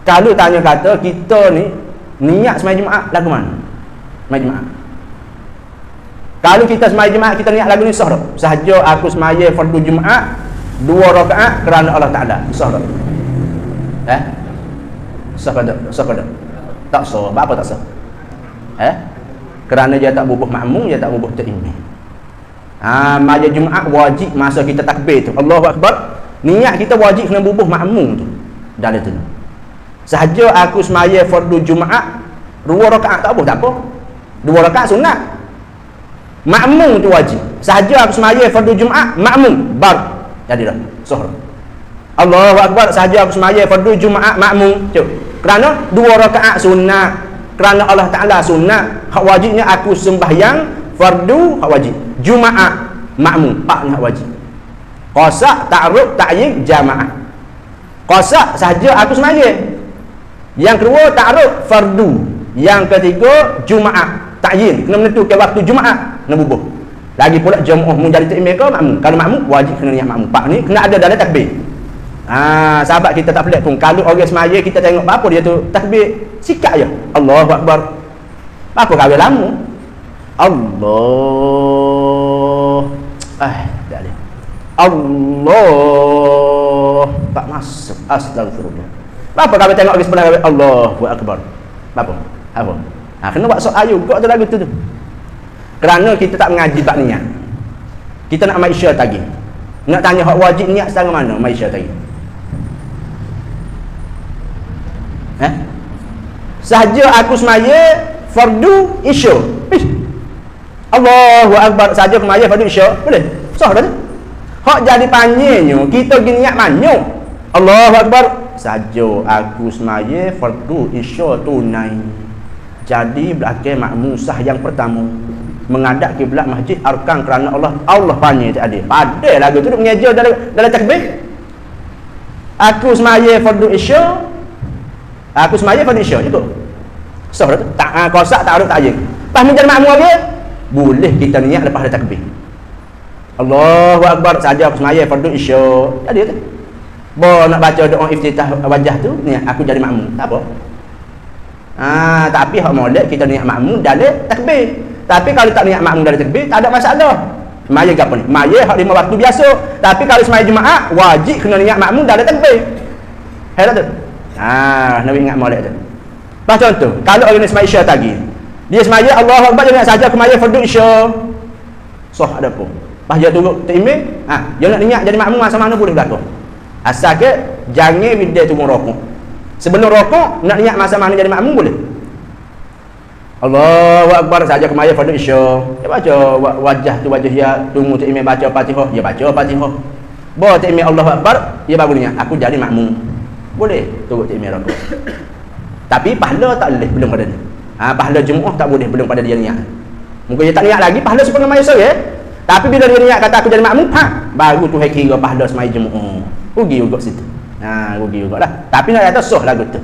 Kalau tanya kata kita ni niat sembahyang Jumaat lagu mana? Sembahyang Jumaat. Kalau kita sembahyang Jumaat kita niat lagu ni sah tak? Sahaja aku sembahyang fardu Jumaat 2 rakaat kerana Allah Taala. Sah tak? Sah tak? Sah tak? Tak sah. Apa tak sah? Kerana dia tak bubuh makmum, dia tak bubuh takimam. Sembahyang Jumaat wajib masa kita takbir tu. Allahu Akbar. Niat kita wajib kena bubuh makmum tu. Dalam tu. Sahaja aku sembahyang fardu Jumaat 2 rakaat tak apa. 2 rakaat sunat. Makmum tu wajib. Sahaja aku sembahyang fardu Jumaat makmum bar. Jadi dah. Sah. Allahu Akbar. Sahaja aku sembahyang fardu Jumaat makmum. Cuk. Kerana 2 rakaat sunat. Kerana Allah Taala sunat. Hak wajibnya aku sembahyang fardu hak wajib. Jumaat makmum pak hak wajib. Qasa ta'aruf ta'yin jamaah. Qasa sahaja aku sembahyang. Yang kedua ta'aruf fardu. Yang ketiga Jumaat ta'yin, kena menentukan waktu Jumaat nak bubuh. Lagi pula jemaah mun jadi takmir ke makmum. Kalau makmum wajib kena niat makmum. Pak ni kena ada dalam takbir. Sahabat kita tak pelik pun kalau orang semaya kita tengok apa dia tu takbir sikap je. Allahu Akbar. Apa kawin lama? Allah. Tak ada. Allah. Tak masuk. Astagfirullah. Apa kawin tengok orang sebelah kawin Allahu Akbar. Apa? Kena buat soal juga tu lagu tu. Kerana kita tak mengaji bab niat. Kita nak maisha tadi. Nak tanya hak wajib niat setara mana maisha tadi. Sahaja aku semaya fardu isya. Allahu Akbar. Sahaja aku semaya fardu isya. Boleh? Sah dah tu. Hak jadi panjangnya kita pergi niat mana? Allahu Akbar. Sahaja aku semaya fardu isya tunai. Jadi belakang makmum sah yang pertama menghadap kiblat masjid arkan kerana Allah panggil tak ada. Padahal lagu tu duk mengajar dalam takbir. Aku semaya fardu isya. Aku semaya fardu isya juga. Sah dah tu. Tak kosak tak ada tak je. Pas menjadi makmum dia boleh kita niat lepas ada takbir. Allahu Akbar. Saja aku semaya fardu isya. Tadi tu. Bo nak baca doa iftitah wajah tu niat aku jadi makmum. Tak apa. Tapi hak molek kita niat makmum dalam takbir. Tapi kalau tak niat makmum dalam takbir tak ada masalah. Semaya apa ni? Semaya hak 5 waktu biasa. Tapi kalau semaya Jumaat wajib kena niat makmum dalam takbir. Hai tu. Nabi ingat molek tu. Pas contoh, kalau orang ni semaya isya tadi. Dia semaya Allahu Akbar jangan saja semaya fardu isya. Sah ada apa? Pas dia turut takmir, dia nak niat jadi makmum masa mana boleh berlaku. Asal ke jangan bila turun rokok. Sebelum rokok nak niat masa mana jadi makmum boleh. Allahu Akbar saja kemaya fardu isya. Dia baca wajah tu wajah dia tunggu takmir baca Fatihah, dia baca Fatihah. Bawa takmir Allahu Akbar, dia baru niat aku jadi makmum. Boleh turut takmir rokok. Tapi pahala tak boleh belum pada ni. Pahala Jumaat tak boleh belum pada dia niat. Mungkin dia tak niat lagi pahala sepenuh maya sore. Tapi bila dia niat kata aku jadi makmum, baru tu kira pahala semaya Jumaat. Rugi juga situ. Rugi juga lah. Tapi nak kata sah lagu tu.